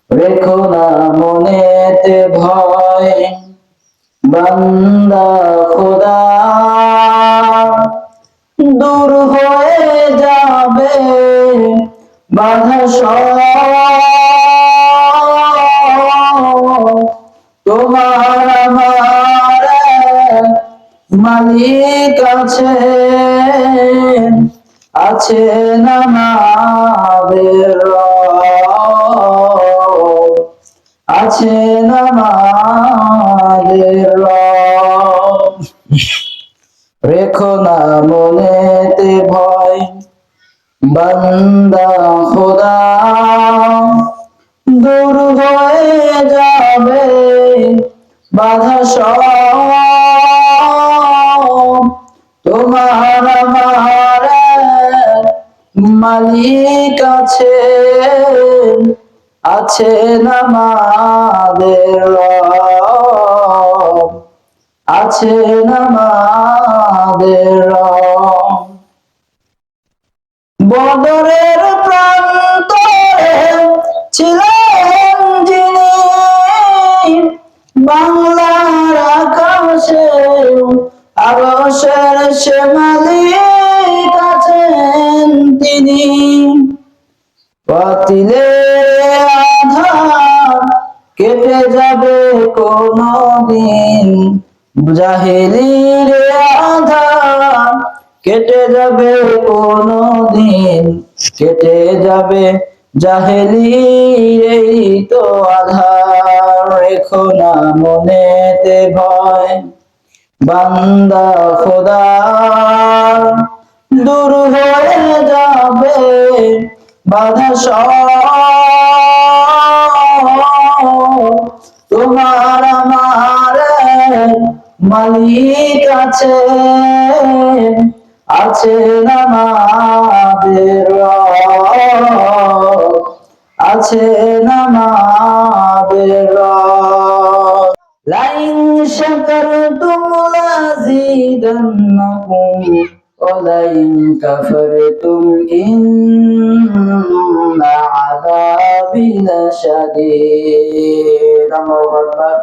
রেখো না মনেতে ভয় বান্দা খোদা, দূর হয়ে যাবে বাধা সব। তোমার আমার মালিক আছেন আমাদের রব, আছেন আমাদের রব। রেখো না মনেতে ভয় বান্দা খোদা, দূর হয়ে যাবে বাধা সব। তোমার আমার মালিক আছেন আমাদের রব, আছেন আমাদের রব। বদরের প্রান্তরে ছিলেন যিনি, বাংলার আকাশে আরশের সে মালিক আছেন তিনি। বাতিলের আঁধার কেটে যাবে কোনদিন, জাহেলির আঁধার কেটে যাবে কোনদিন, কেটে যাবে জাহেলির এই তো আধার। রেখো না মনেতে ভয় বান্দা খোদা, দূর হয়ে যাবে বাধা সব। তোমার আমার মালিক আছেন আমাদের রব, আছেন আমাদের রব। লাইন শাকারতুম লাযীদান্নাকুম ওয়া লাইন কাফারতুম ইন্না আযাবি লাশাদীদ। আল্লাহু আকবার।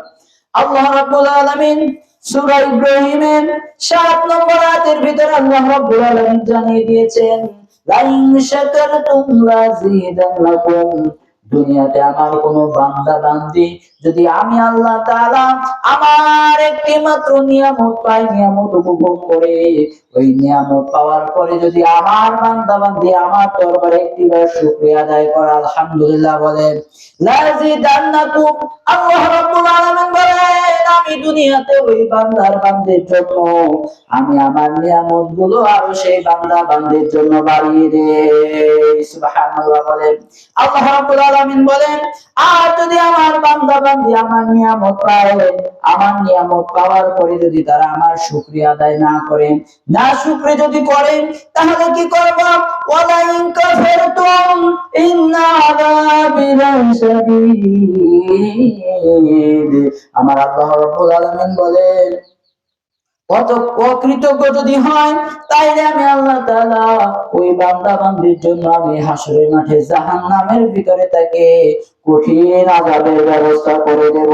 আল্লাহ রাব্বুল আলামিন সূরা ইব্রাহিমের ৭ নম্বর আয়াতের ভিতরে আল্লাহ রাব্বুল আলামিন জানিয়ে দিয়েছেন, লাইন শাকারতুম লাযীদান্নাকুম। দুনিয়াতে আমার কোন বান্দা বান্দি যদি আমি আল্লাহ তাআলা আমার একটি মাত্র নিয়ামত পাই, নিয়ামত উপভোগ করে, ওই নিয়ামত পাওয়ার পরে যদি আমার বান্দা বান্দি আমার দরবারে একটিবার শুকরিয়া আদায় করে আলহামদুলিল্লাহ বলেন, লাযীদান্নাকুম। আল্লাহ রাব্বুল আলামিন বলেন, আমি দুনিয়াতে ওই বান্দার বান্দির জন্য আমি আমার নিয়ামত গুলো আরো সেই বান্দা বান্দির জন্য বাড়িয়ে দেই। সুবহানাল্লাহ বলেন। আল্লাহ রাব্বুল আলামিন বলেন, আর যদি আমার বান্দা বান্দি আমার নিয়ামত পায়, আমার নিয়ামত পাওয়ার পরে যদি তারা আমার শুকরিয়া আদায় না করে, না শুকরিয়া যদি করে, তাহলে কি করব? ওয়ালা ইন কাফারতুম ইন্না আযাবি লাশাদীদ। আমার আল্লাহ রাব্বুল আলামিন বলেন, অকৃতজ্ঞ যদি হয় তাইলে আমি আল্লাহ তাআলা ওই বান্দা বান্দির জন্য আমি হাসরের মাঠে জাহান্নামের ভিতরে তাকে কঠিন আযাবের ব্যবস্থা করে দেব।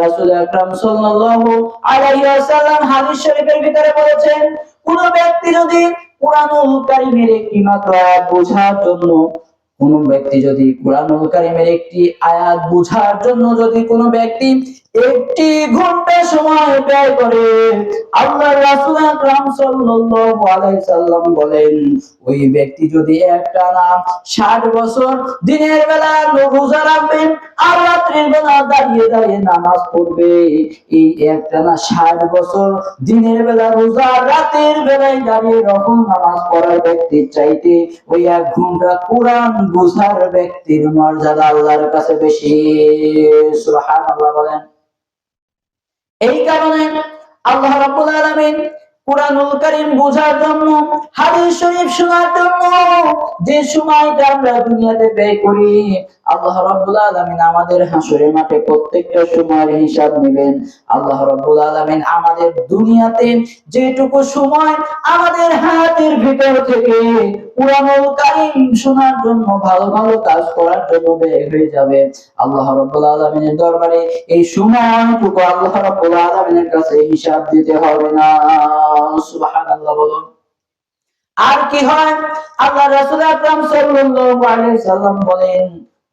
রাসূল আকরাম সাল্লাল্লাহু আলাইহি ওয়াসাল্লাম হাদিস শরীফের ভিতরে বলেছেন, কোন ব্যক্তি যদি কুরআনুল কারীমের একটি মাত্র আয়াত বোঝার জন্য, কোন ব্যক্তি যদি কুরআনুল কারীমের একটি আয়াত বোঝার জন্য যদি কোনো ব্যক্তি 1 ঘন্টা সময় ব্যয় করে, আল্লাহর রাসূল আকরাম সাল্লাল্লাহু আলাইহি সাল্লাম বলেন, ওই ব্যক্তি যদি একটানা 60 বছর দিনের বেলা রোজা রাখবে আর রাতের বেলা দাঁড়িয়ে দাঁড়িয়ে নামাজ পড়বে, এই একটানা 60 বছর দিনের বেলা রোজা, রাতের বেলায় দাঁড়িয়ে নফল নামাজ পড়ার ব্যক্তির চাইতে ওই 1 ঘন্টা কোরআন বুঝার ব্যক্তির মর্যাদা আল্লাহর কাছে বেশি। সুবহানাল্লাহ বলেন। এই কারণে আল্লাহ রাব্বুল আলামিন কুরআনুল কারীম বোঝার জন্য, হাদিস শরীফ শোনার জন্য যে সময়টা আমরা দুনিয়াতে ব্যয় করি, আল্লাহ রাব্বুল আলামিন আমাদের হাসরের মাঠে প্রত্যেকটা সময়ের হিসাব নেবেন। আল্লাহ রাব্বুল আলামিন আমাদের দুনিয়াতে যেটুকু সময় আমাদের হায়াতের ভিতর থেকে কুরআনুল কারীম শোনার জন্য, ভালো ভালো কাজ করার জন্য বের হয়ে যাবে, আল্লাহ রাব্বুল আলামিনের দরবারে এই সময়টুকু আল্লাহ রাব্বুল আলামিনের কাছে হিসাব দিতে হবে না। সুবহানাল্লাহ বলুন। আর কি হয়, আল্লাহ রাসূল আকরাম সাল্লাল্লাহু আলাইহি সাল্লাম বলেন,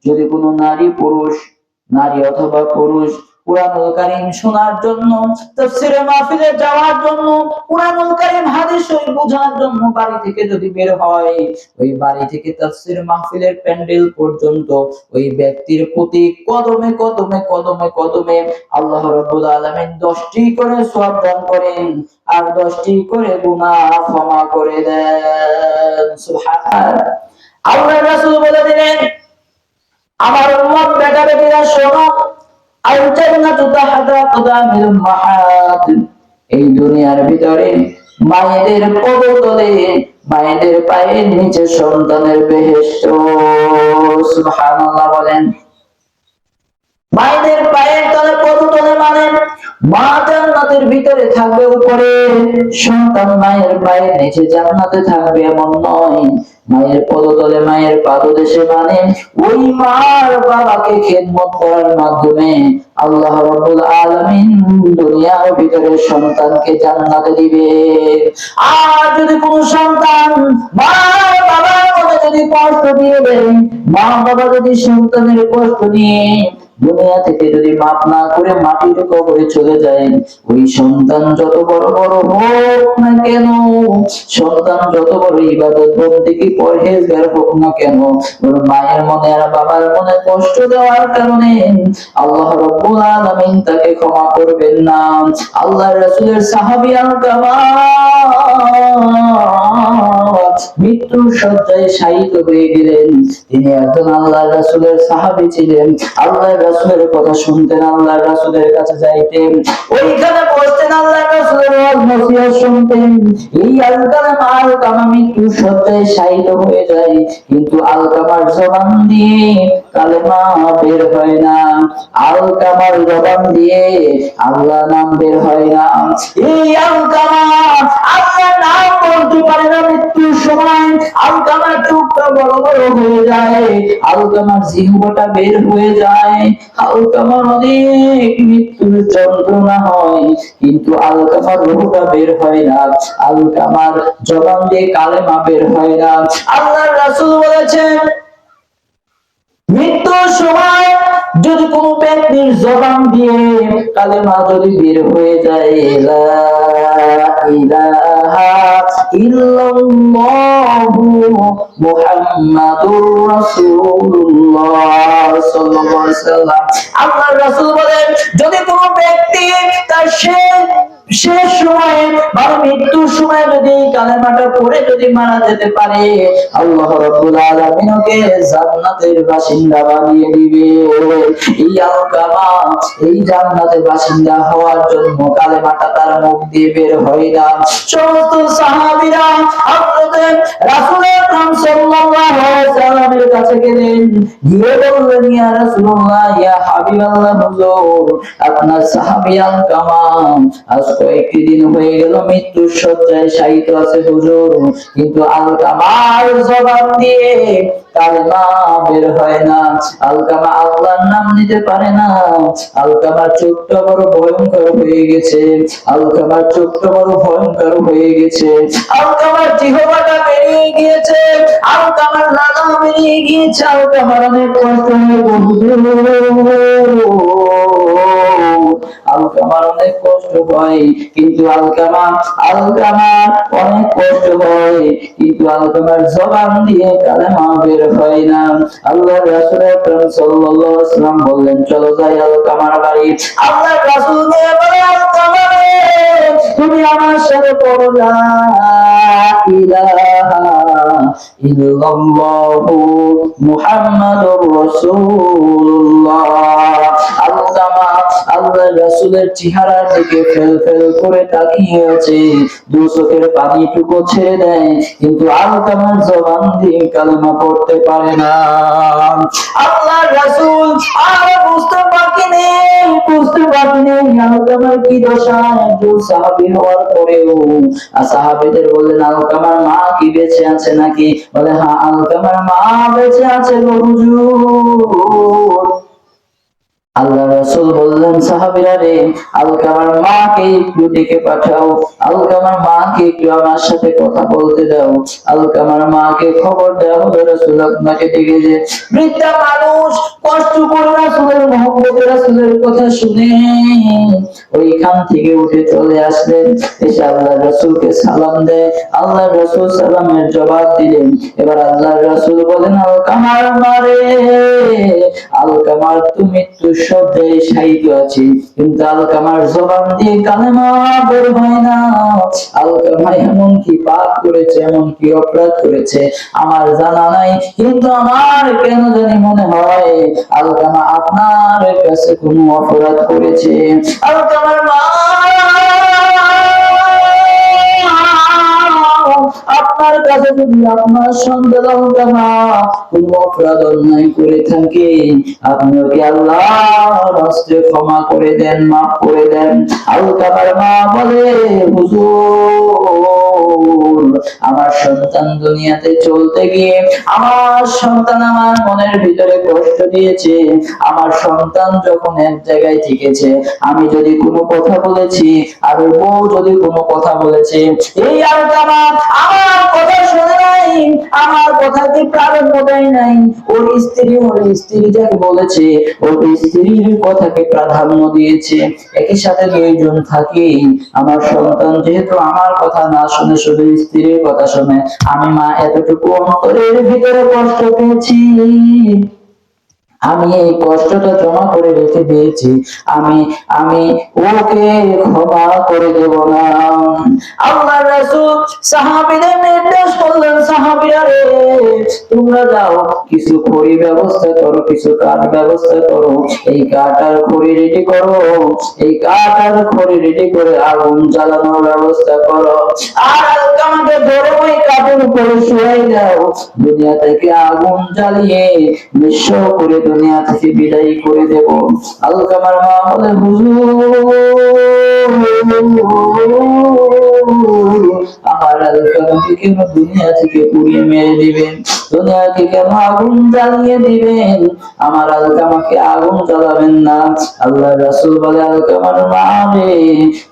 যদি কোনো নারী অথবা পুরুষ কুরআনুল কারীম শোনার জন্য, তাফসীরে মাহফিলে যাওয়ার জন্য, কুরআনুল কারীম হাদিস শরীফ বোঝার জন্য বাড়ি থেকে যদি বের হয়, ওই বাড়ি থেকে তাফসীর মাহফিলের প্যান্ডেল পর্যন্ত ওই ব্যক্তির প্রতি কদমে কদমে কদমে কদমে আল্লাহ রাব্বুল আলামিন 10টি করে সওয়াব দান করেন আর 10টি করে গুনাহ ক্ষমা করে দেন। সুবহানাল্লাহ। আল্লাহ রাসূল বলে দিলেন, আমার উম্মত বেটা বেটিরা শোনো, আল জান্নাতু তাহতা আকদামিল উম্মাহাত, এই দুনিয়ার ভিতরে মায়েদের পদতলে, মায়েদের পায়ের নিচে সন্তানের বেহেশত। সুবহানাল্লাহ বলেন। মায়েদের পায়ের তলে পদতলে মানে মা জান্নাতের ভিতরে থাকবে উপরে, সন্তান মায়ের পায়ের নিচে জান্নাতে থাকবে এমন নয়। মায়ের পদতলে, মায়ের পাদদেশে মানে ওই মার বাবাকে খেদমত করার মাধ্যমে আল্লাহ রাব্বুল আলামিন দুনিয়ার ভিতরে সন্তানকে জান্নাতে দিবে। আর যদি কোন সন্তান মা বাবার মনে যদি কষ্ট দিয়ে দেয়, মা বাবা যদি সন্তানের কষ্ট নিয়ে দুনিয়া থেকে যদি মাপ না করে মাটির কবরে চলে যায়, ওই সন্তান যত বড় বড় হোক না কেন, সন্তান যত বড় ইবাদত বন্দেগী পরহেজগার হোক না কেন, ওর মায়ের মনে আর বাবার মনে কষ্ট দেওয়ার কারণে আল্লাহ রাব্বুল আলামিন তাকে ক্ষমা করবেন না। আল্লাহর রাসূলের সাহাবী আল-কামা মৃত্যুর শয্যায় শায়িত হয়ে গেলেন। তিনি একজন আল্লাহর রাসূলের সাহাবী ছিলেন, আল্লাহর রাসূলের কথা শুনতেন, আল্লাহর রাসূলের কাছে যাইতেন, ওইখানে বসতেন, আল্লাহর রাসূলের নসিহত শুনতেন। এই আল-কামা মৃত্যুর শয্যায় শায়িত হয়ে যায়, কিন্তু আল-কামার জবান দিয়ে কালেমা বের হয় না, আল-কামার জবান দিয়ে আল্লাহ নাম বের হয় না। এই আল-কামা আল্লাহর নাম বলতে পারে না। মৃত্যুর সময় আল-কামার চোখটা বড় বড় হয়ে যায়, আল-কামার জিহ্বাটা বের হয়ে যায়, আল-কামার অনেক মৃত্যুর যন্ত্রণা হয়, কিন্তু আল-কামার রূহটা বের হয় না, আল-কামার জবান দিয়ে কালেমা বের হয় না। আল্লাহর রাসূল বলেছেন, মৃত্যুর সময় যদি কোন ব্যক্তির জবান দিয়ে কালেমা যদি বের হয়ে যায়, লা ইলাহা ইল্লাল্লাহু মুহাম্মাদুর রাসূলুল্লাহ সাল্লাল্লাহু আলাইহি ওয়াসাল্লাম, আল্লাহর রাসূল বলেন, যদি কোন ব্যক্তি তার শেষ সময়ে মানে মৃত্যুর সময় যদি কালেমাটা পড়ে যদি মারা যেতে পারে, আল্লাহ রাব্বুল আলামিন ওকে জান্নাতের বাসিন্দা বানিয়ে দিবে। এই আল-কামা এই জান্নাতের বাসিন্দা হওয়ার জন্য কালেমাটা তার মুখ দিয়ে বের হয় না। সমস্ত সাহাবীরা হযরত রাসূল আকরাম সাল্লাল্লাহু আলাইহি ওয়াসাল্লামের কাছে গেলেন, গিয়ে বললেন, ইয়া রাসূলুল্লাহ, ইয়া হাবিবাল্লাহ, হুজুর আপনার সাহাবী আল-কামা আজ কয়েকটি দিন হয়ে গেল মৃত্যুর শয্যায় শায়িত আছে হুজুর, কিন্তু আল-কামার জবান দিয়ে কালেমা বের হয় না, আল-কামা আল্লাহর নাম নিতে পারে না, আল-কামার চোখটা বড় ভয়ঙ্কর হয়ে গেছে, আল-কামার চোখটা বড় ভয়ঙ্কর হয়ে গেছে, আল-কামার জিহ্বাটা বেরিয়ে গিয়েছে, আল-কামার লাগা বেরিয়ে গিয়েছে, আল-কামার অনেক কষ্ট হয়ে আল-কামার অনেক কষ্ট হয়, কিন্তু আল-কামার অনেক কষ্ট হয়, কিন্তু আল-কামার জবান দিয়ে কালেমা বের হয় না। আল্লাহর রাসূল আকরাম সাল্লাল্লাহু আলাইহি ওয়াসাল্লাম বললেন, চলো যাই আল-কামার বাড়ি। আল্লাহর রাসূল গিয়ে বলে, আল-কামা তুমি আমার সাথে পড়ো, লা ইলাহা ইল্লাল্লাহু মুহাম্মাদুর রাসূলুল্লাহ। আল-কামা আল্লাহর রাসূলের চেহারার দিকে ফেল ফেল করে তাকিয়ে আছে, দু চোখের পানিটুকু ছেড়ে দেয়, কিন্তু আল-কামার জবান দিয়ে কালেমা পড়তে পারে না। আল্লাহর রাসূল আর বুঝতে বাকি নেই, আল-কামা আলকামার কি দশা, একজন সাহাবী হওয়ার পরেও। আর সাহাবীদের বললেন, আলকামার মা কি বেঁচে আছে নাকি? বলে, হ্যাঁ, আলকামার মা বেঁচে আছে গো হুজুর। আল্লাহ রাসূল বললেন, সাহাবীরা রে, আলকামার মাকে একটু ডেকে পাঠাও, আলকামার মাকে একটু আমার সাথে কথা বলতে দাও। আলকামার মাকে খবর দেওয়া হলো, রাসূল আপনাকে ডেকেছে। বৃদ্ধা মানুষ কষ্ট করে রাসূলের মুহাম্মদের রাসূলের কথা শুনে ওইখান থেকে উঠে চলে আসলেন। এসে আল্লাহ রাসূলকে সালাম দেয়। আল্লাহ রাসূল সালামের জবাব দিলেন। এবার আল্লাহ রাসূল বলেন, আলকামার মারে, আলকামার তো মৃত্যু শয্যায় শায়িত আছে, কিন্তু আলকামার জবান দিয়ে কালেমা বের হয় না। আলকামা এমন কি পাপ করেছে, এমন কি অপরাধ করেছে আমার জানা নাই, কিন্তু আমার কেন জানি মনে হয় আলকামা আপনার কাছে কোনো অপরাধ করেছে। আলকামার মা, আপনার কাছে যদি আপনার সন্তান আলকামা কোনো অপরাধ অন্যায় করে থাকে, আপনি ওকে আল্লাহর হস্তে ক্ষমা করে দেন, মাফ করে দেন। আলকামার মা বলে, হুজুর, আমার সন্তান দুনিয়াতে চলতে গিয়ে আমার সন্তান আমার মনের ভিতরে কষ্ট দিয়েছে। আমার সন্তান যখন এক জায়গায় থেকেছে, আমি যদি কোনো কথা বলেছি, আর বউ যদি কোনো কথা বলেছে, এই আলকামা আমার কথা শুনে নাই, আমার কথাকে প্রাধান্য দেয় নাই। ওর স্ত্রী যাকে বলেছে, ওর স্ত্রীর কথাকে প্রাধান্য দিয়েছে। একই সাথে দুইজন থাকে। আমার সন্তান যেহেতু আমার কথা না শুনে শুধু স্ত্রীর কথা শুনে, আমি মা এতটুকু অন্তরের ভিতরে কষ্ট পেয়েছি। আমি এই কষ্টটা জমা করে রেখে দিয়েছি, আমি আমি ওকে ক্ষমা করে দেব না। আল্লাহর রাসূল সাহাবীদের নির্দেশ করলেন, সাহাবীরা রে, তোমরা যাও, কিছু খড়ি ব্যবস্থা করো, কিছু কাঠ ব্যবস্থা করো, এই কাঠ আর খড়ি রেডি করো, এই কাঠ আর খড়ি রেডি করে আগুন জ্বালানোর ব্যবস্থা করো। আর আলকামাকে ধরে ওই কাঠের উপরে শুয়াই দাও, দুনিয়া থেকে আগুন জ্বালিয়ে নিঃস্ব করে দুনিয়া থেকে বিদায় করে দেব। আলকামার মা বলে, হুজুর, আমার আলকামাকে কেন দুনিয়া থেকে পুড়িয়ে মেরে দিবেন? দুনিয়াকে কেন আগুন জ্বালিয়ে দিবেন? আমার আলকামাকে আগুন জ্বালাবেন না। আল্লাহ রাসূল বলে, আলকামার মা রে,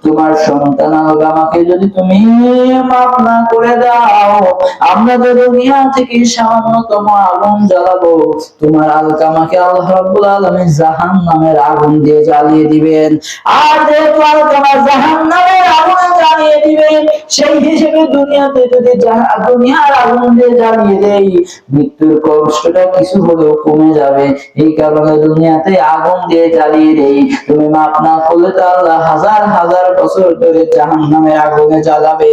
তোমার সন্তান আলকামাকে যদি তুমি মাফ না করে দাও, আমরা তো দুনিয়া থেকে সামান্যতম আগুন জ্বালাবো, তোমার আলকামাকে আল্লাহ রাব্বুল আলামিন জাহান্নামের আগুন দিয়ে জ্বালিয়ে দিবেন। আর যেহেতু আলকামা জাহান্নামের আগুনে জ্বালিয়ে দিবেন, সেই হিসেবে দুনিয়াতে যদি দুনিয়ার আগুন দিয়ে জ্বালিয়ে দেই, মৃত্যুর কষ্টটা কিছু হলেও কমে যাবে। এই কারণে দুনিয়াতে আগুন দিয়ে জ্বালিয়ে দেই। তুমি মাফ না করলে তো আল্লাহ হাজার হাজার বছর ধরে জাহান্নামের আগুনে জ্বালাবে।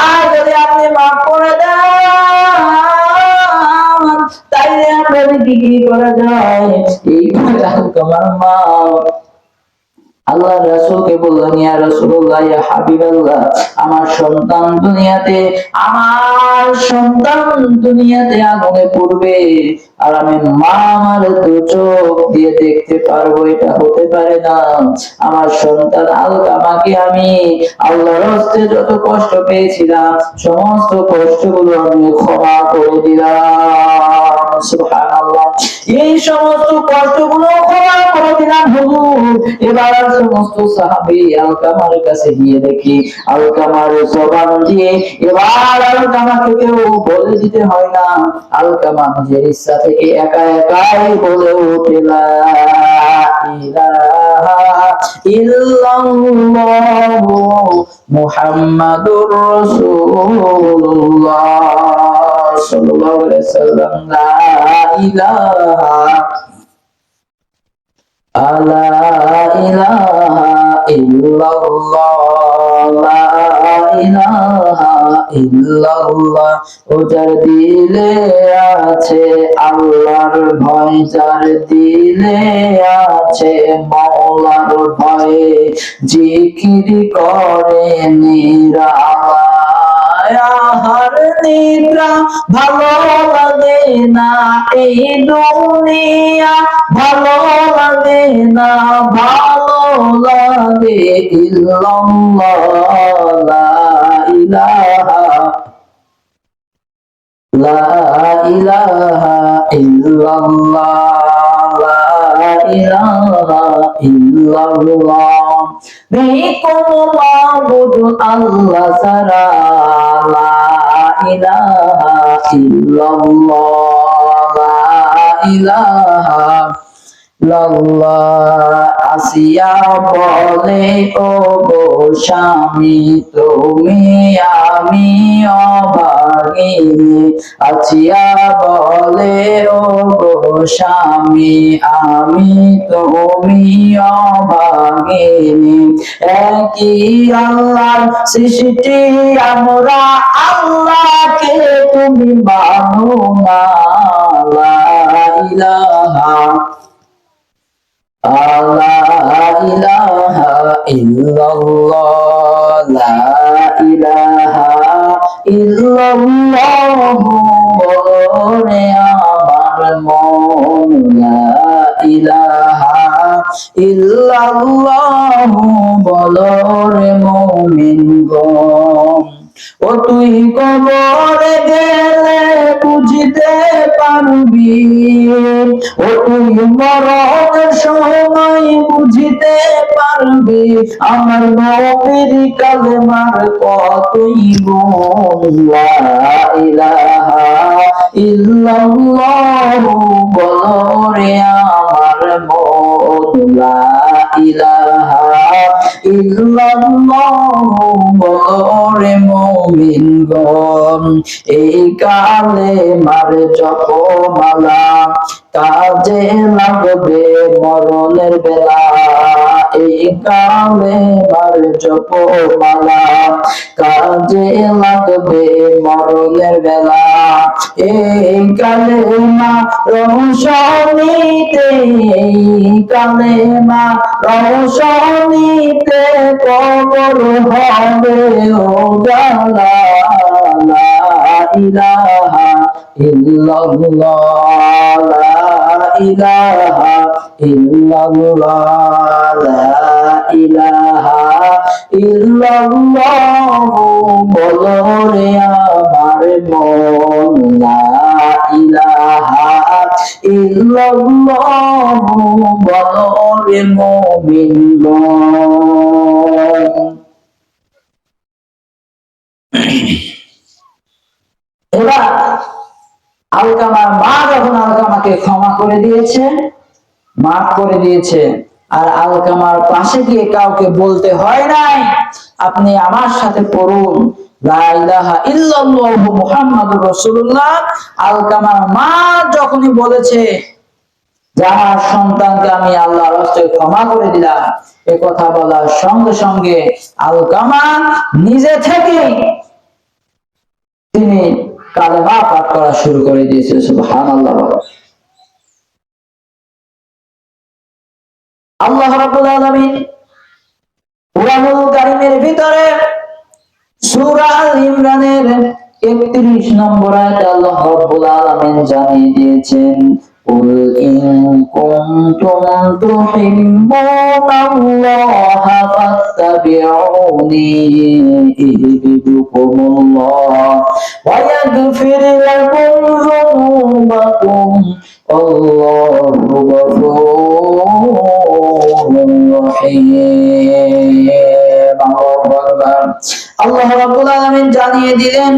আর যদি আপনি মাফ করে দেন, তাইলে আপনাদের কি করা যায়? এই আলকামার মা আল্লাহ রাসূলকে বললেন, ইয়া রাসূলুল্লাহ, ইয়া হাবিবাল্লাহ, আমার সন্তান দুনিয়াতে আগুনে পড়বে, আর আমি মা আমার দু চোখ দিয়ে দেখতে পারবো, এটা হতে পারে না। আমার সন্তান আলকামাকে আমি আল্লাহর হস্তে যত কষ্ট পেয়েছিলাম, সমস্ত কষ্টগুলো আমি ক্ষমা করে দিলাম। সুবহানাল্লাহ। এই সমস্ত কষ্টগুলো ক্ষমা করে দিলাম হুজুর। এবার সমস্ত সাহাবী আলকামার কাছে গিয়ে দেখি, আলকামার জবান দিয়ে এবার আলকামাকে কেউ বলে দিতে হয় না, আলকামা নিজের ইচ্ছা থেকে একা একাই বলে ওঠে, লা ইলাহা ইল্লাল্লাহু মুহাম্মাদুর রাসূলুল্লাহ সাল্লাল্লাহু আলাইহি ওয়াসাল্লাম, লা ইলাহা ইল্লাল্লাহ। ও যার দিলে আছে আল্লাহর ভয়, যার দিলে আছে মাওলার ভয়, জিকির করে নিরালায়, আহার নিদ্রা ভালো লাগে না, এই দুনিয়া ভালো লাগে না, ভালো লাগে ইল্লাল্লাহ লা ইলাহা লা ইলাহা ইল্লাল্লাহ লা ইলাহা ইল্লাল্লাহ নেই কোনো মাবুদ আল্লাহ ছাড়া লা ইলাহা ইল্লাল্লাহ লা ইলাহা আসিয়া বলে ও গো স্বামী তুমি আমি অভাগিনী আসিয়া বলে ও গো স্বামী আমি তুমি অভাগিনী একই আল্লাহর সৃষ্টি আমরা আল্লাহকে তুমি মানো না লা ইলাহা লা ইলাহা ইল্লাল্লাহ লা ইলাহা ইল্লাল্লাহ বলে আমার মন লা ইলাহা ইল্লাল্লাহ বলো রে মুমিন গণ ও তুই কবরে গেলে বুঝতে পারবি ও তুই মরণের সময় বুঝতে পারবি আমার নবীর কালেমার কতই গুণ লা ইলাহা ইল্লাল্লাহ বলো রে আমার মন লা ইলাহা ইল্লাল্লাহ বলো রে মুমিনগণ এই কালেমার জপমালা কাজে লাগবে মরণের বেলা এই কালেমার জপমালা কাজে লাগবে মরণের বেলা এই কালেমা রহস্যনিতে এই কালেমা রহস্যনিতে কবর হবে ও জালা লা ইলাহা ইল্লাল্লাহ লা ইলাহা ইল্লাল্লাহ লা ইলাহা ইল্লাল্লাহ বলো রে আমার মন লা ইলাহা ইল্লাল্লাহ বলো রে মুমিনগণ এবার আলকামার মা যখন আলকামাকে ক্ষমা করে দিয়েছে মাফ করে দিয়েছে আর আলকামার পাশে গিয়ে কাউকে বলতে হয় নাই আপনি আমার সাথে পড়ুন লা ইলাহা ইল্লাল্লাহ মুহাম্মাদুর রাসূলুল্লাহ আলকামার মা যখনই বলেছে যে আমার সন্তানকে আমি আল্লাহর রাস্তায় ক্ষমা করে দিলাম এ কথা বলার সঙ্গে সঙ্গে আলকামা নিজে থেকে তিনি কালেমা পাঠ করা শুরু করে দিয়েছে সুবহানাল্লাহ আল্লাহ রাব্বুল আলামিন কুরআনুল কারীমের ভিতরে সূরা আল ইমরানের 31 নম্বর আয়াতে আল্লাহ রাব্বুল আলামিন জানিয়ে দিয়েছেন কুল ইন কুনতুম তুহিব্বুনাল্লাহা ফাত্তাবিউনি ইহদিকুমুল্লাহ ওয়া ইয়াগফির লাকুম যুনুবাকুম আল্লাহু গফুরুর রহিম আল্লাহ রাব্বুল আলামিন জানিয়ে দিলেন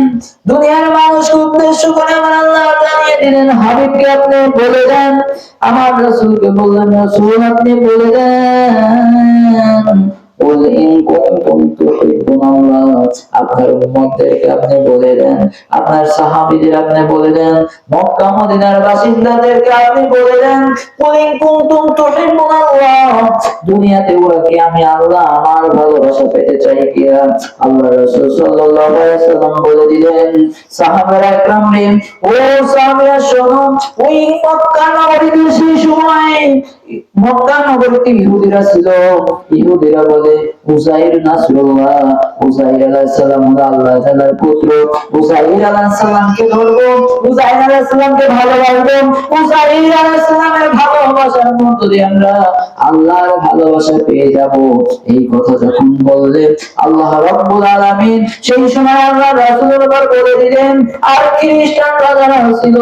দুনিয়ার মানুষকে উদ্দেশ্য করে আমার আল্লাহ জানিয়ে দিলেন হাবিবকে আপনি বলে দেন আমার রাসূলকে বললেন রাসূল আপনি বলে দেন কুল ইন কুনতুম তুহিব্বুনাল্লাহ আপনার উম্মতদেরকে আপনি বলে দেন আপনার সাহাবীদের আপনি বলে দেন মক্কা মদিনার বাসিন্দাদেরকে আপনি বলে দেন কুল ইন কুনতুম তুহিব্বুনাল্লাহ দুনিয়াতে ওরা কি আমি আল্লাহ আমার ভালোবাসা পেতে চাই কিনা আল্লাহ রাসূল সাল্লাল্লাহু আলাইহি ওয়াসাল্লাম বলে দিলেন সাহাবায়ে একরাম রে ও সাহাবায়ে শোনো ওই মক্কা নগরীতে সেই সময় মক্কা নগরীতে ইহুদিরা ছিল। ইহুদিরা বলে উযাইর নাসরুল্লাহ, উযাইর আলাইহিস সালাম হলো আল্লাহ তাআলার পুত্র। উযাইর আলাইহিস সালামকে ধরবো, উযাইর আলাইহিস সালামকে ভালোবাসবো, উযাইর আলাইহিস সালামের ভালোবাসার মধ্য দিয়ে আমরা আল্লাহর ভালোবাসা পেয়ে যাব। এই কথা যখন বললেন আল্লাহ রাব্বুল আলামিন সেই সময় আল্লাহ রাসূলের উপর বলে দিলেন। আর খ্রিস্টানরা যারা ছিল,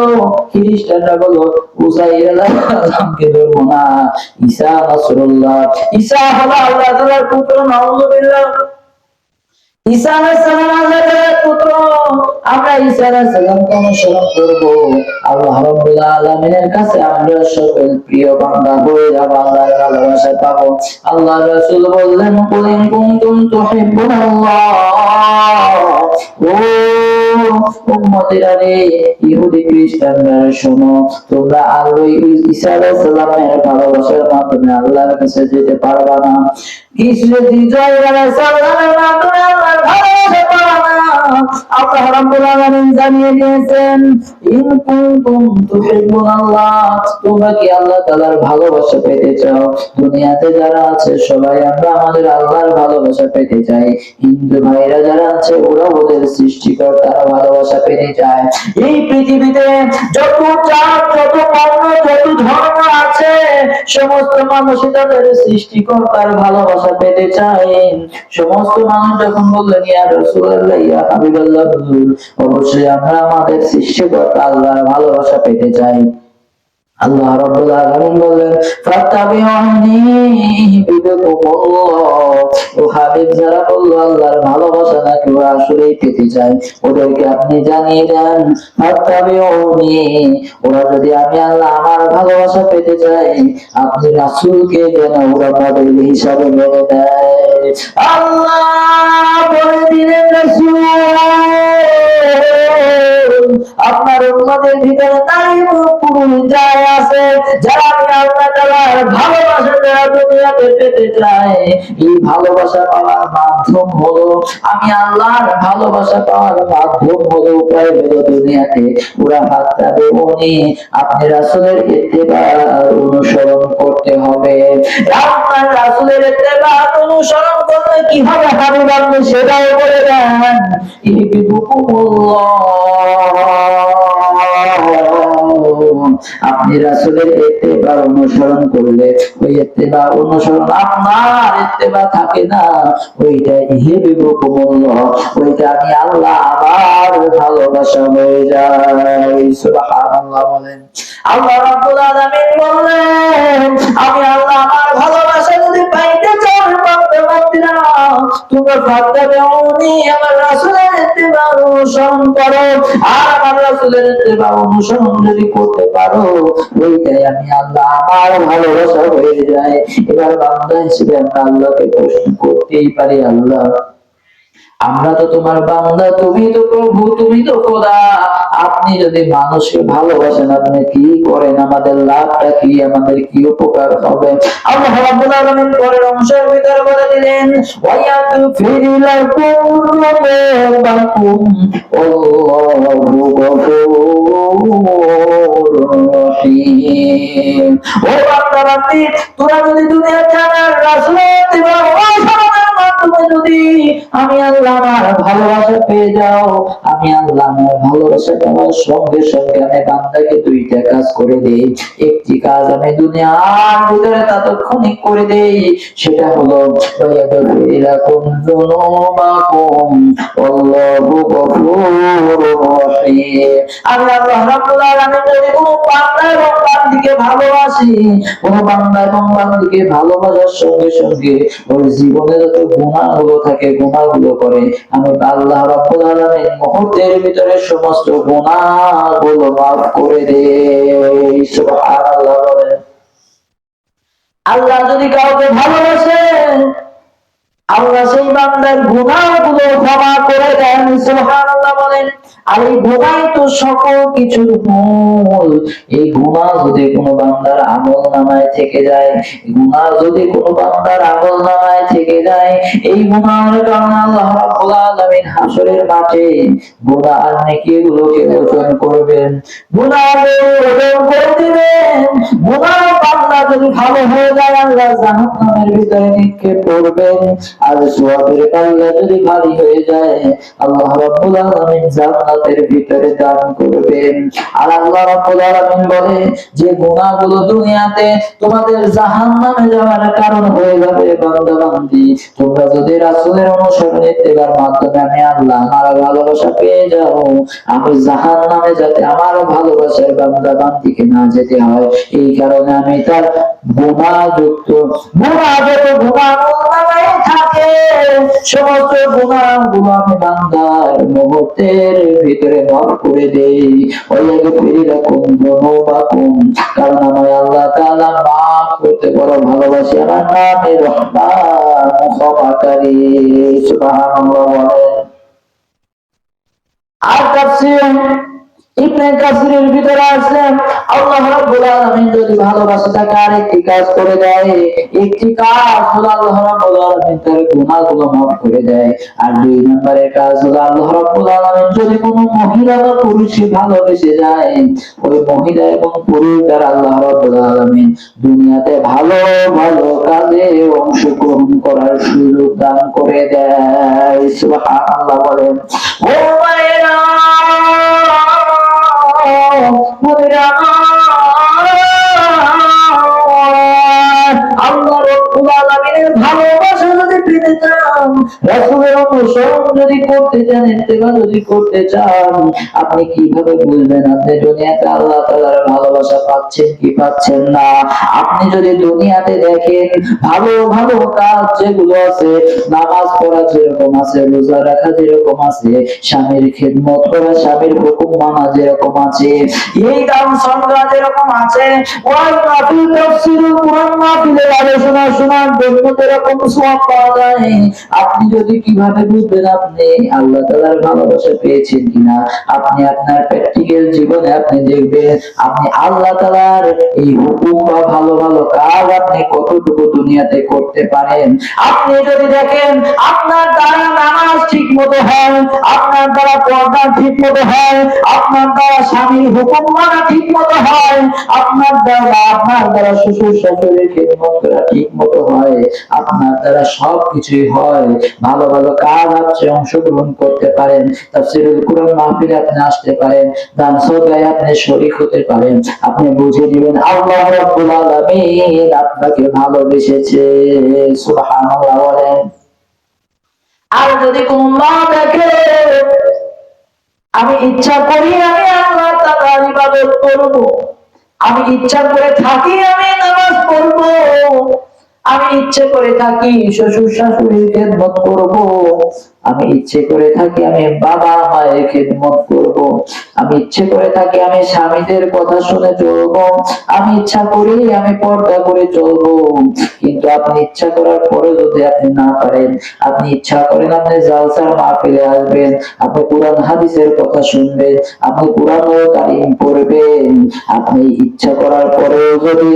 খ্রিস্টানরা বলো উযাইর আলাইহিস সালামকে ধরবো না, ঈসা রাসূলুল্লাহ, ঈসা হলো আল্লাহ তাআলার পুত্র, নাউযুবিল্লাহ। ঈসা আলাইহিস সালাম আল্লাহ তাআলার পুত্র, আমরা ঈসা আলাইহিস সালামকে অনুসরণ করব। আল্লাহ রাব্বুল আলামিনের কাছে আমরা সকল প্রিয় বান্দা হয়ে যাব, আল্লাহর ভালোবাসা পাবো। আল্লাহ রাসূল বললেন কুল ইন কুনতুম তুহিব্বুনাল্লাহ, ও উম্মতেরা রে, ইহুদি খ্রিস্টানরা শোনো, তোমরা আল্লাহ ঈসা আলাইহিস সালামের ভালোবাসার মাধ্যমে আল্লাহর কাছে যেতে পারবা না। ঈসা আলাইহিস সালামের মাধ্যমে আল্লাহর ভালোবাসা পাবা না। আল্লাহ রাব্বুল আলামিন জানিয়ে দিয়েছেন ইন কুনতুম তুহিব্বুনাল্লাহ, তোমরা কি আল্লাহ তাআলার ভালোবাসা পেতে চাও? দুনিয়াতে যারা আছে সবাই আমরা আমাদের আল্লাহর ভালোবাসা পেতে চাই। হিন্দু ভাইরা যারা আছে ওরা ওদের সৃষ্টিকর্তার ভালোবাসা পেতে চায়। এই পৃথিবীতে যত জাত, যত বর্ণ, যত ধর্ম আছে সমস্ত মানুষ তাদের সৃষ্টিকর্তার ভালোবাসা পেতে চায়। সমস্ত মানুষ যখন বললেন ইয়া রাসূলুল্লাহ, ইয়া হাবিবাল্লাহ, হুজুর অবশ্যই আমরা আমাদের সৃষ্টিকর্তা আল্লাহর ভালোবাসা পেতে চাই। আল্লাহ রাব্বুল আলামিন বলেন ফাত্তাবিউনি ইউহিব্বুকুমুল্লাহ, ও হাবিব যারা বলল আল্লাহর ভালোবাসা নাকি ওরা আসলেই পেতে চায়, ওদেরকে আপনি জানিয়ে দেন ফাত্তাবিউনি, ওরা যদি আমি আল্লাহ আমার ভালোবাসা পেতে চাই আপনি রাসূলকে যেন ওরা মডেল হিসাবে মেনে নেয়। আল্লাহ বলে দিলেন রাসূল আপনার উম্মতের ভিতরে তাই পুরুষ যায় আছে যারা আল্লাহ তাআলার ভালোবাসা যারা দুনিয়াতে পেতে চায়। এই ভালোবাসা পাওয়ার মাধ্যম হলো আমি আল্লাহর ভালোবাসা পাওয়ার মাধ্যম হলো উপায় হলো দুনিয়াতে ওরা হাতটাবে উনি আপনি রাসূলের ইত্তেবা অনুসরণ করতে হবে। আপনার রাসূলের ইত্তেবা অনুসরণ করলে কি হবে হাবিব আপনি সেটাও বলে দেন আপনি রাসূলের ইত্তেবা অনুসরণ করলে ওই ইত্তেবা অনুসরণ আপনার ইত্তেবা থাকে না, ওইটা ইহিবিবুকুমুল্লাহ, ওইটা আমি আল্লাহ আমার ভালোবাসা হয়ে যায়। সুবহানাল্লাহ বলেন। আল্লাহ রাব্বুল আলামিন বললেন আমি আল্লাহ আমার ভালোবাসা যদি পাইতে চাও পারতে না, তোমরা ফাত্তাবিউনি আমার রাসূলের ইত্তেবা অনুসরণ করো। আর আমার রাসূলের ইত্তেবা অনুসরণ যদি করতে পারো ওইটাই আমি আল্লাহ আমার ভালোবাসা হয়ে যায়। এবার বান্দা হিসেবে আমরা আল্লাহকে প্রশ্ন করতেই পারি আল্লাহ আমরা তো তোমার বান্দা, তুমি তো প্রভু, তুমি তো খোদা, আপনি যদি মানুষকে ভালোবাসেন আপনি কি করেন? আমাদের লাভটা কি? আমাদের কি উপকার হবে? আল্লাহ রাব্বুল আলামিন পরের অংশের ভিতরে বলে দিলেন ওয়ায়াগফির লাকুম যুনুবাকুম আল্লাহু গফুরুর রহিম। ও বান্দা বান্দি, তোরা যদি দুনিয়াতে আমার রাসূলের ইত্তেবা যদি আমি আল্লাহ আমার ভালোবাসা পেয়ে যাও, আমি আল্লাহ আমার ভালোবাসা পাওয়ার সঙ্গে সঙ্গে আমি বান্দাকে দুইটা কাজ করে দেই। একটি কাজ আমি দুনিয়ার ভিতরে তাৎক্ষণিক করে দেই, সেটা হলো ওয়ায়াগফিরাকুম যুনুবাকুম আল্লাহু গফুরুর রহিম। আমি আল্লাহ রাব্বুল আলামিন যদি কোনো বান্দা এবং বান্দীকে ভালোবাসি, কোনো বান্দা এবং বান্দীকে ভালোবাসার সঙ্গে সঙ্গে ওর জীবনে যত গুনাহগুলো থাকে গুনাহগুলো করে আমি আল্লাহ রাব্বুল আলামিন মুহূর্তের ভিতরে সমস্ত গুনাহগুলো মাফ করে দেই। সুবহানাল্লাহ বলেন। আল্লাহ যদি কাউকে ভালোবাসেন আল্লাহ সেই বান্দার গুনাহগুলো ক্ষমা করে দেন। সুবহানাল্লাহ বলেন। আর এই গুনাহই তো সকল কিছুর মূল। এই গুনাহ যদি কোনো বান্দার আমলনামায় থেকে যায়, গুনাহ যদি কোনো বান্দার আমলনামায় থেকে যায়, এই গুনাহের কারণে আল্লাহ রাব্বুল আলামিন হাসরের মাঠে গুনাহ আর নেকিগুলোকে ওজন করবেন, গুনাহগুলো ওজন করে দিবেন। গুনাহ বান্দা যদি ভালো হয়ে যায় আল্লাহ জাহান্নামের ভিতরে নিক্ষেপ করবেন, আর সওয়াবের পাল্লা যদি ভারী হয়ে যায় আল্লাহ রাব্বুল আলামিন জান্নাতের ভিতরে দান করবেন। আর আল্লাহ রাব্বুল আলামিন বলে যে গুনাহগুলো দুনিয়াতে তোমাদের জাহান্নামে যাওয়ার কারণ হয়ে যাবে বান্দা বান্দি, তোমরা যদি রাসূলের অনুসরণ ইত্তেবার মাধ্যমে আমি আল্লাহ আমার ভালোবাসা পেয়ে যাও, আমি জাহান্নামে যাতে আমার ভালোবাসার বান্দা বান্দিকে না যেতে হয়, এই কারণে আমি তার গুনাহযুক্ত গুনাহ থাকে সমস্ত গুনাহগুলো আমি বান্দার মুহূর্তের ভিতরে মাফ করে দেই। কারণ আমার আল্লাহ তাআলা মাফ করতে বড় ভালোবাসি, আমার নামে রহমান ক্ষমাকারী। সুবহানাল্লাহ বলেন। আর তাফসীর ইবনে কাসিরের ভিতরে আছে আল্লাহ রাব্বুল আলামিন যদি ভালোবাসা থাকে আরেকটি কাজ করে দেয়, একটি কাজ হলো আল্লাহ রাব্বুল আলামিন তার গুনাহগুলো মাফ করে দেয়। আর দুই নম্বরের কাজ হলো আল্লাহ রাব্বুল আলামিন যদি কোনো মহিলা বা পুরুষকে ভালোবেসে যায়, ওই মহিলা এবং পুরুষ দ্বারা আল্লাহ রাব্বুল আলামিন দুনিয়াতে ভালো ভালো কাজে অংশগ্রহণ করার সুযোগ দান করে দেয়। সুবহানাল্লাহ বলেন। ও মায়েরা আল্লাহ রাব্বুল আলামিনের ভালোবাসা যদি পেতে চান, রাসূলের অনুসরণ যদি করতে চান, ইত্তেবা যদি করতে চান, আপনি কিভাবে বুঝবেন আপনি দুনিয়াতে আল্লাহ তাআলার ভালোবাসা পাচ্ছেন কি পাচ্ছেন না? আপনি যদি দুনিয়াতে দেখেন ভালো ভালো কাজ যেগুলো আছে, নামাজ পড়া যেরকম আছে, রোজা রাখা যেরকম আছে, স্বামীর খিদমত করা, স্বামীর হুকুম মানা যেরকম আছে, এই দান সদকা যেরকম আছে, ওই মাহফিল তাফসীরুল কুরআন মাহফিলের আলোচনা শোনার জন্য যেরকম সওয়াব পাওয়া যায়, আপনি যদি কিভাবে বুঝবেন আপনি আল্লাহ তাআলার ভালোবাসা পেয়েছেন কিনা? আপনি আপনার প্র্যাকটিক্যাল জীবনে আপনি দেখবেন আপনি আল্লাহ তাআলার এই হুকুম বা ভালো ভালো কাজ আপনি কতটুকু দুনিয়াতে করতে পারেন। আপনি যদি দেখেন আপনার দ্বারা নামাজ ঠিক মতো হয়, আপনার দ্বারা পর্দা ঠিক মতো হয়, আপনার দ্বারা স্বামীর হুকুম মানা ঠিক মতো হয়, আপনার দ্বারা শ্বশুর শাশুড়ির খিদমত করা ঠিক মতো হয়, আপনার দ্বারা সবকিছুই হয়, ভালো ভালো কাজ আপনি অংশগ্রহণ করতে পারেন, তাফসীরুল কুরআন মাহফিলে আপনি আসতে পারেন, দান সদকায় আপনি শরীক হতে পারেন, আপনি বুঝে নেবেন আল্লাহ রাব্বুল আলামিন আপনাকে ভালোবেসেছে। সুবহানাল্লাহ বলেন। আর যদি কোন মা দেখে আমি ইচ্ছা করি আমি আল্লাহ তাআলার ইবাদত করব, আমি ইচ্ছা করে থাকি আমি নামাজ পড়ব, আমি ইচ্ছে করে থাকি শ্বশুর শাশুড়ির খেদমত করব, আমি ইচ্ছে করে থাকি আমি বাবা মায়ের খেদমত করব, আমি ইচ্ছে করে থাকি আমি স্বামীদের কথা শুনে চলবো, আমি ইচ্ছা করি আমি পর্দা করে চলবো, কিন্তু আপনি ইচ্ছা করার পরে যদি আপনি না পারেন, আপনি ইচ্ছা করেন আপনি জালসার মাহফিলে আসবেন, আপনি কোরআন হাদিসের কথা শুনবেন, আপনি কোরআন ও কারীম পড়বেন, আপনি ইচ্ছা করার পরেও যদি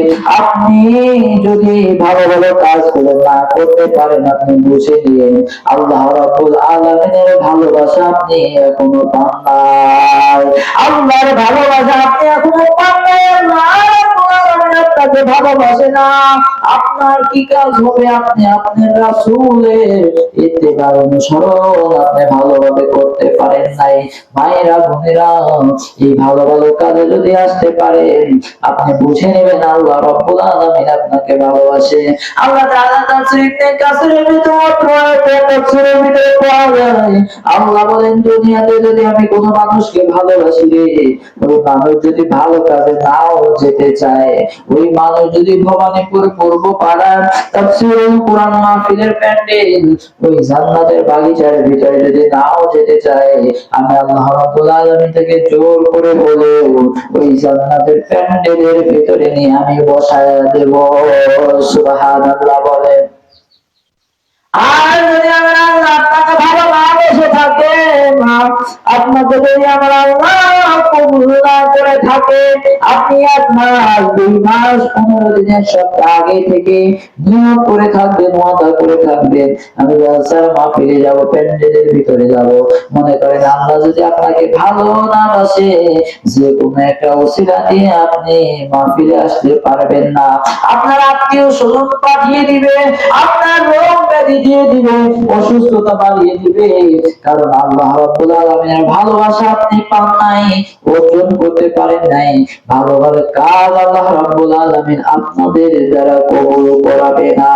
ভালো ভালো কাজগুলো না করতে পারেন, আপনি বুঝে নিন আল্লাহ রাব্বুল আলামিনের ভালোবাসা আপনি এখনো পান নাই। আল্লাহর ভালোবাসা আপনি এখনো পান নাই। আল্লাহ রাব্বুল আলামিন আপনাকে ভালোবাসে না। আপনার কি কাজ হবে? আপনি আপনার রাসূলের ইত্তেবা অনুসরণ আপনি ভালোভাবে করতে পারেন নাই। মায়েরা বোনেরা, এই ভালো ভালো কাজে যদি আসতে পারেন, আপনি বুঝে নেবেন আল্লাহ রাব্বুল আলামিন আপনাকে ভালোবাসে। আল্লাহ তাআলা তাফসীরের কাসিরের ভিতরে পাওয়া যায়, আল্লাহ বলেন দুনিয়াতে যদি আমি কোনো মানুষকে ভালোবাসি রে, ওই মানুষ যদি ভালো কাজে নাও যেতে চায়, ওই মানুষ যদি ভবানীপুর পূর্ব পাড়ার তাফসীরুল কুরআন মাহফিলের প্যান্ডেল, ওই জান্নাতের বাগিচার ভিতরে যদি নাও যেতে চায়, আমি আল্লাহ রাব্বুল আলামিন থেকে জোর করে বলে ওই জান্নাতের প্যান্ডেলের ভিতরে নিয়ে আমি বসায় দেব। সুবহানাল্লাহ বলে। আর যদি আমার আল্লাহ আপনাকে ভালো না বেসে থাকে, আপনাকে যদি আমার আল্লাহ কবুল না করে থাকে, থাকবে, আপনি 1 মাস 2 মাস 15 দিনের সপ্তাহ আগে থেকে নিয়ত করে থাকবেন, ওয়াদা করে থাকবেন, আমি জলসার মাহফিলে যাব, প্যান্ডেলের ভিতরে যাব। মনে করেন আল্লাহ যদি আপনাকে ভালো না বাসে, যে কোনো একটা ওসিলা দিয়ে আপনি মাহফিলে আসতে পারবেন না। আপনার আত্মীয় স্বজন পাঠিয়ে দিবে, আপনার রোগ ব্যাধি দিয়ে দিবে, অসুস্থতা বাড়িয়ে দিবে, কারণ আল্লাহ রাব্বুল আলামিনের ভালোবাসা আপনি পান নাই, অর্জন করতে পারেন নাই। ভালো ভালো কাজ আল্লাহ রাব্বুল আলামিন আপনাদের দ্বারা কবুল করাবে না।